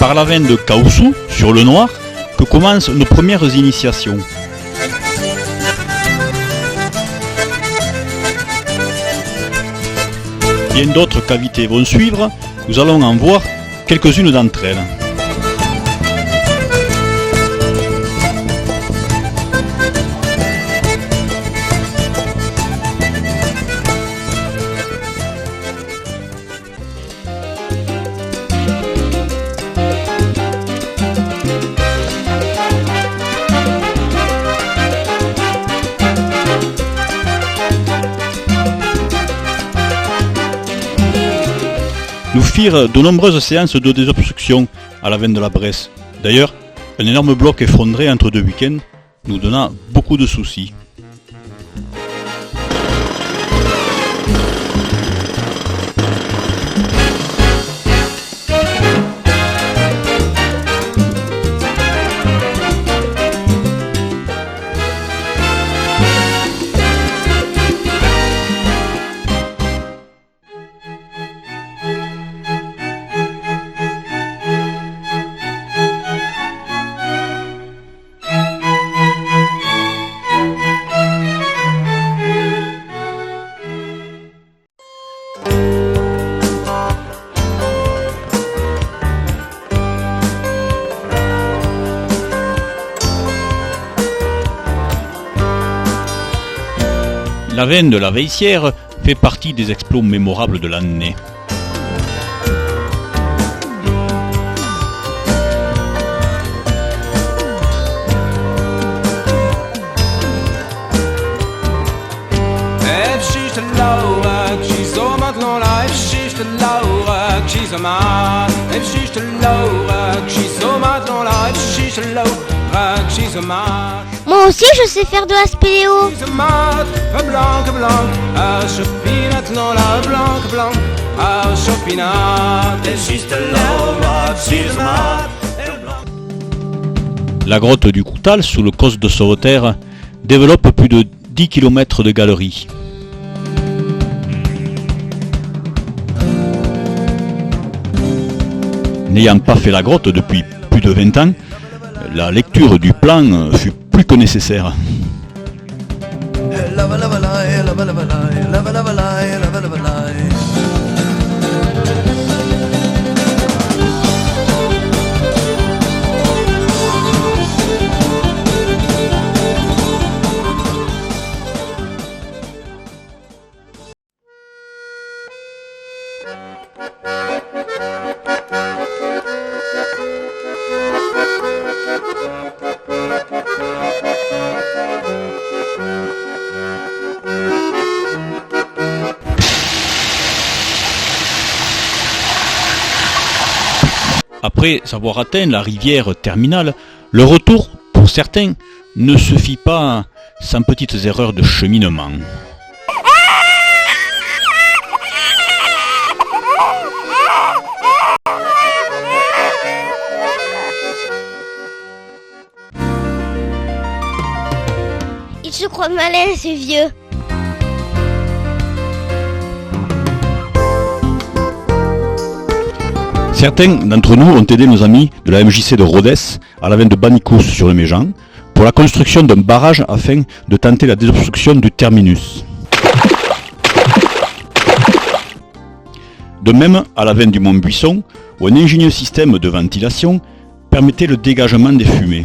par la veine de Caousou, sur le Noir, que commencent nos premières initiations. Bien d'autres cavités vont suivre, nous allons en voir quelques-unes d'entre elles. Nous firent de nombreuses séances de désobstruction à la veine de la Bresse. D'ailleurs, un énorme bloc effondré entre deux week-ends nous donna beaucoup de soucis. La veine de la Veissière fait partie des exploits mémorables de l'année. Moi aussi je sais faire de la spéléo. La grotte du Coutal, sous le causse de Sauveterre, développe plus de 10 km de galeries. N'ayant pas fait la grotte depuis plus de 20 ans, la lecture du plan fut plus que nécessaire. Après avoir atteint la rivière terminale, le retour, pour certains, ne se fit pas sans petites erreurs de cheminement. Il se croit malin, ce vieux. Certains d'entre nous ont aidé nos amis de la MJC de Rodez, à la veine de Banicous sur le Méjean, pour la construction d'un barrage afin de tenter la désobstruction du terminus. De même, à la veine du Mont-Buisson, où un ingénieux système de ventilation permettait le dégagement des fumées.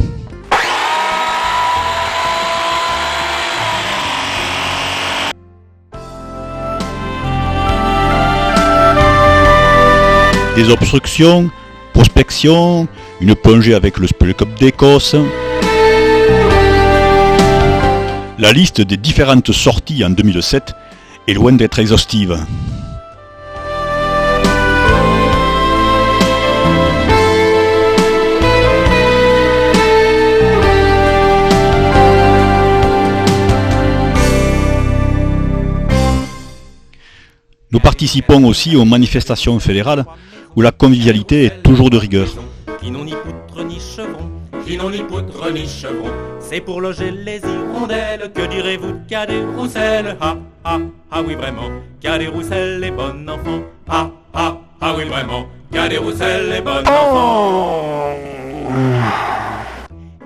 Des obstructions, prospection, une plongée avec le Spélécope d'Écosse. La liste des différentes sorties en 2007 est loin d'être exhaustive. Nous participons aussi aux manifestations fédérales où la convivialité est toujours de rigueur. Qui n'ont ni poutre ni chevron, qui n'ont ni poutre ni chevron, c'est pour loger les hirondelles. Que direz-vous de Cadet Roussel? Ah, ah, ah oui vraiment, Cadet Roussel est bon enfant. Ah, ah, ah oui vraiment, Cadet-Roussel est bon enfant.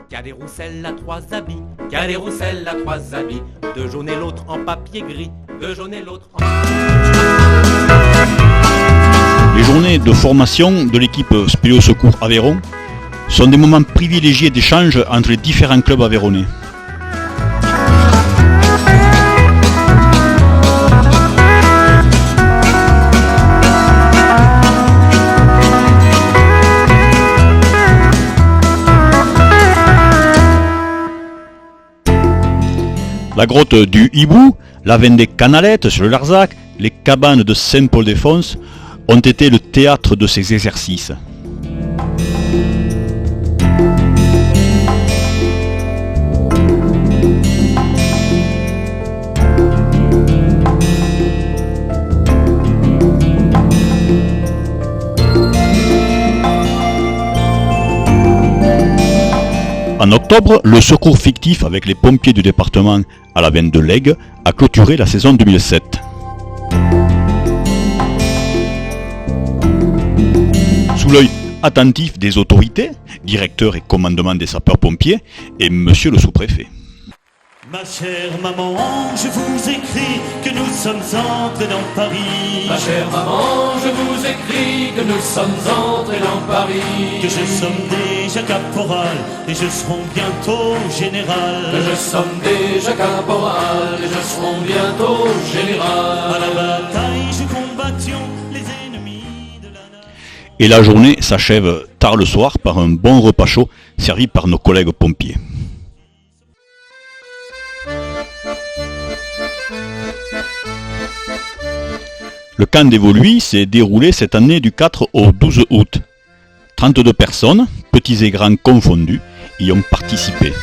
Cadet-Roussel a 3 habits, Cadet-Roussel a 3 habits, 2 jaunes et l'autre en papier gris, 2 jaunes et l'autre en... Les journées de formation de l'équipe Spéléo Secours Aveyron sont des moments privilégiés d'échange entre les différents clubs aveyronnais. La grotte du Hibou, la veine des Canalettes sur le Larzac, les cabanes de Saint-Paul-des-Fonces ont été le théâtre de ces exercices. En octobre, le secours fictif avec les pompiers du département à la veine de l'Aigle a clôturé la saison 2007. Sous l'œil attentif des autorités, directeur et commandement des sapeurs-pompiers et monsieur le sous-préfet. Ma chère maman, je vous écris que nous sommes entrés dans Paris. Ma chère maman, je vous écris que nous sommes entrés dans Paris. Que je somme déjà caporal et je serai bientôt général. Que je somme déjà caporal et je serai bientôt général. À la bataille, je combattions les ennemis de la nation. Et la journée s'achève tard le soir par un bon repas chaud servi par nos collègues pompiers. Le camp d'Évoluy s'est déroulé cette année du 4 au 12 août. 32 personnes, petits et grands confondus, y ont participé.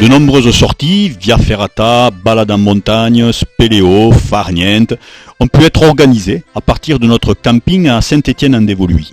De nombreuses sorties, via ferrata, balades en montagne, spéléo, farniente, ont pu être organisées à partir de notre camping à Saint-Étienne-en-Dévoluy.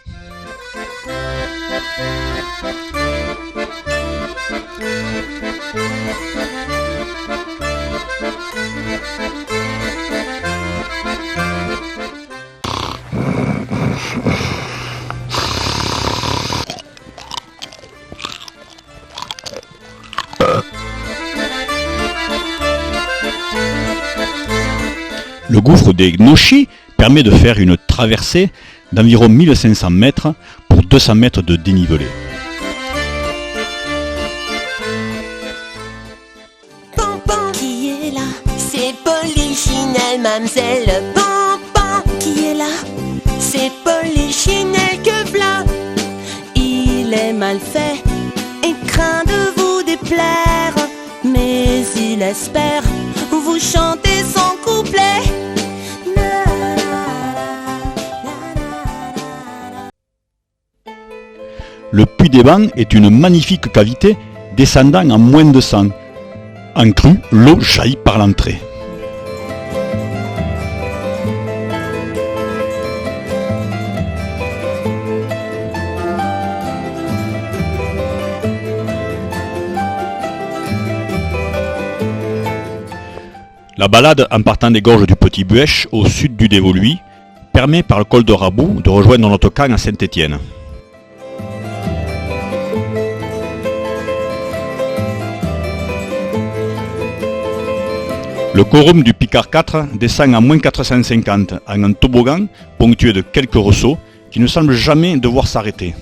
Le gouffre des Gnochis permet de faire une traversée d'environ 1500 mètres pour 200 mètres de dénivelé. Pampan qui est là, c'est Polichinelle, mademoiselle. Pampan qui est là, c'est Polichinelle que v'là. Il est mal fait et craint de vous déplaire, mais il espère vous chanter son couplet. Le puits des Bains est une magnifique cavité descendant en moins de 100. En crue, l'eau jaillit par l'entrée. La balade en partant des gorges du Petit Buèche au sud du Dévoluy permet par le col de Raboux de rejoindre notre camp à Saint-Étienne. Le quorum du Picard 4 descend à moins 450 en un toboggan ponctué de quelques ressauts qui ne semblent jamais devoir s'arrêter.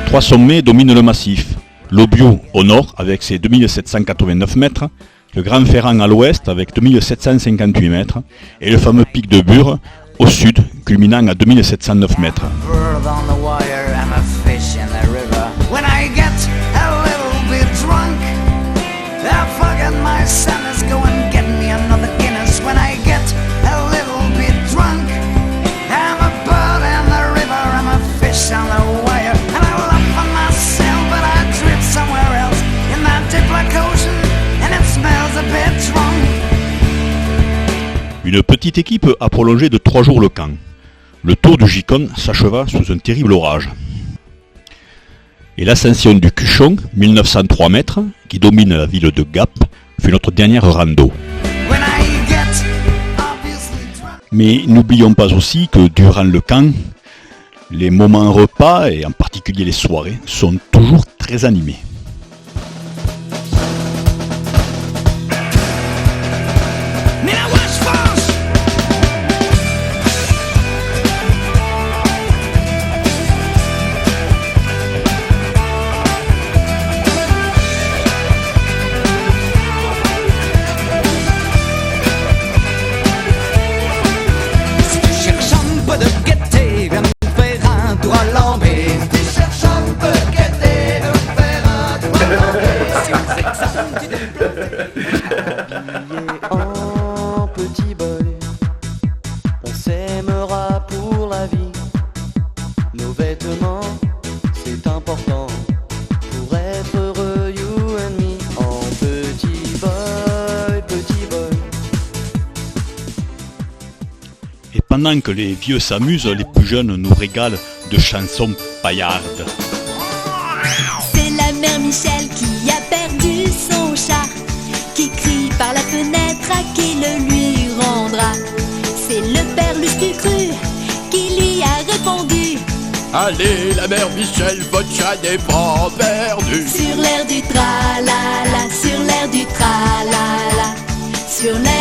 Trois sommets dominent le massif. L'Aubiou au nord avec ses 2789 mètres, le Grand Ferrand à l'ouest avec 2758 mètres et le fameux pic de Bure au sud, culminant à 2709 mètres. Une petite équipe a prolongé de 3 jours le camp. le tour du Gicon s'acheva sous un terrible orage. Et l'ascension du Cuchon, 1903 mètres, qui domine la ville de Gap, fut notre dernière rando. Mais n'oublions pas aussi que durant le camp, les moments repas, et en particulier les soirées, sont toujours très animés. En petit boy, on s'aimera pour la vie. Nos vêtements, c'est important pour être heureux, you and me. En petit boy, petit boy. Et pendant que les vieux s'amusent, les plus jeunes nous régalent de chansons paillardes. C'est la mère Michel qui a perdu son chat, qui crie par la fenêtre à qui le lui rendra. C'est le père Lustucru qui lui a répondu: allez, la mère Michel, votre chat n'est pas perdu. sur l'air du tra-la-la, sur l'air du tra-la-la, sur l'air